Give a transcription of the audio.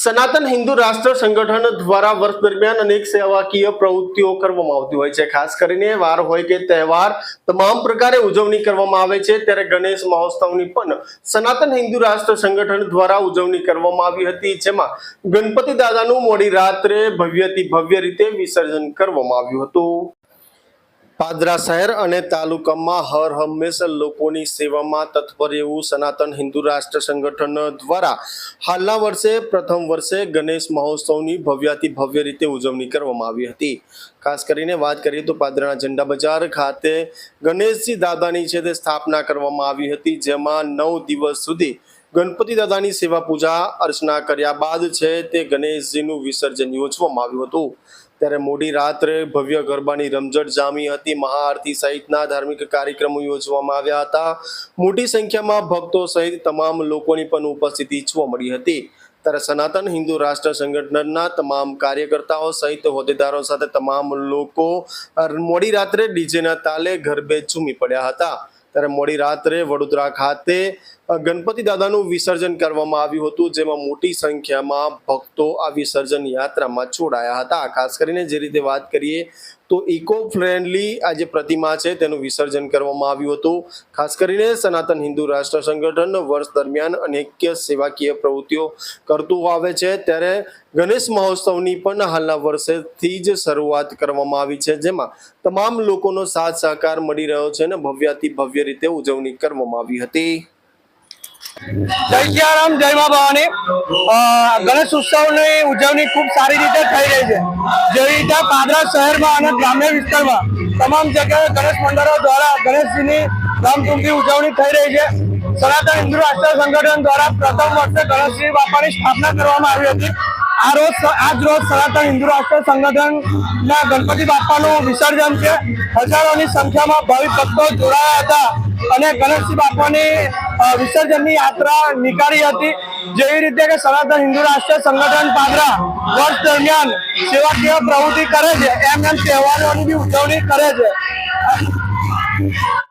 સનાતન હિન્દુ રાષ્ટ્ર સંગઠન દ્વારા વર્ષ દરમિયાન અનેક સેવાકીય પ્રવૃત્તિઓ કરવામાં આવતી હોય છે। ખાસ કરીને વાર હોય કે તહેવાર તમામ પ્રકારે ઉજવણી કરવામાં આવે છે। ત્યારે ગણેશ મહોત્સવની પણ સનાતન હિન્દુ રાષ્ટ્ર સંગઠન દ્વારા ઉજવણી કરવામાં આવી હતી, જેમાં ગણપતિ દાદાનું મોડી રાત્રે ભવ્યથી ભવ્ય રીતે વિસર્જન કરવામાં આવ્યું હતું। પાદરા શહેર અને તાલુકામાં હર હંમેશા લોકોની સેવામાં તત્પર એવું સનાતન હિન્દુ રાષ્ટ્ર સંગઠન દ્વારા હાલના વર્ષે પ્રથમ વર્ષે ગણેશ મહોત્સવની ભવ્યથી ભવ્ય રીતે ઉજવણી કરવામાં આવી હતી। ખાસ કરીને વાત કરીએ તો પાદરાના ઝંડા બજાર ખાતે ગણેશજી દાદાની છે તે સ્થાપના કરવામાં આવી હતી, જેમાં 9 દિવસ સુધી ગણપતિ દાદાની સેવા પૂજા અર્ચના કર્યા બાદ છે તે ગણેશજીનું વિસર્જન યોજવામાં આવ્યું હતું। ત્યારે મોડી રાત્રે ભવ્ય ગરબાની રમઝટ જામી હતી। મહાઆરતી સહિતના ધાર્મિક કાર્યક્રમો યોજવામાં આવ્યા હતા। મોટી સંખ્યામાં ભક્તો સહિત તમામ લોકોની પણ ઉપસ્થિતિ જોવા મળી હતી। ત્યારે સનાતન હિન્દુ રાષ્ટ્ર સંગઠનના તમામ કાર્યકર્તાઓ સહિત હોદ્દેદારો સાથે તમામ લોકો મોડી રાત્રે ડીજેના તાલે ગરબે ઝૂમી પડ્યા હતા। ત્યારે મોડી રાત્રે વડોદરા ખાતે ગણપતિ દાદાનું વિસર્જન કરવામાં આવ્યું હતું, જેમાં મોટી સંખ્યામાં ભક્તો આ વિસર્જન યાત્રામાં જોડાયા હતા। ખાસ કરીને જે રીતે વાત કરીએ તો ઇકો ફ્રેન્ડલી આ જે પ્રતિમા છે તેનું વિસર્જન કરવામાં આવ્યું હતું। ખાસ કરીને સનાતન હિન્દુ રાષ્ટ્ર સંગઠન વર્ષ દરમિયાન અનેક સેવાકીય પ્રવૃત્તિઓ કરતું આવે છે, ત્યારે ગણેશ મહોત્સવની પણ હાલના વર્ષેથી જ શરૂઆત કરવામાં આવી છે, જેમાં તમામ લોકોનો સાથ સહકાર મળી રહ્યો છે અને ભવ્યથી ભવ્ય રીતે ઉજવણી કરવામાં આવી હતી। જય સિયારામ, જય મા ભવાની। ગણેશ ઉત્સવની ઉજવણી ખૂબ સારી રીતે થઈ રહી છે। જેવી રીતે પાદરા શહેરમાં અને ગ્રામ્ય વિસ્તારમાં તમામ જગ્યાએ ગણેશ મંડળો દ્વારા ગણેશજીની ધામધૂમથી ઉજવણી થઈ રહી છે। સનાતન હિન્દુ રાષ્ટ્ર સંગઠન દ્વારા પ્રથમ વર્ષે ગણેશજી બાપાની સ્થાપના કરવામાં આવી હતી। આજ રોજ સનાતન હિન્દુ રાષ્ટ્ર સંગઠનના ગણપતિ બાપાનું વિસર્જન છે। હજારોની સંખ્યામાં ભાવિક ભક્તો જોડાયા હતા અને ગણેશજી બાપાની વિસર્જનની યાત્રા નીકાળી હતી। જેવી રીતે કે સનાતન હિન્દુ રાષ્ટ્ર સંગઠન પાદરા વર્ષ દરમિયાન સેવાકીય પ્રવૃત્તિ કરે છે, એમ તહેવારોની બી ઉજવણી કરે છે।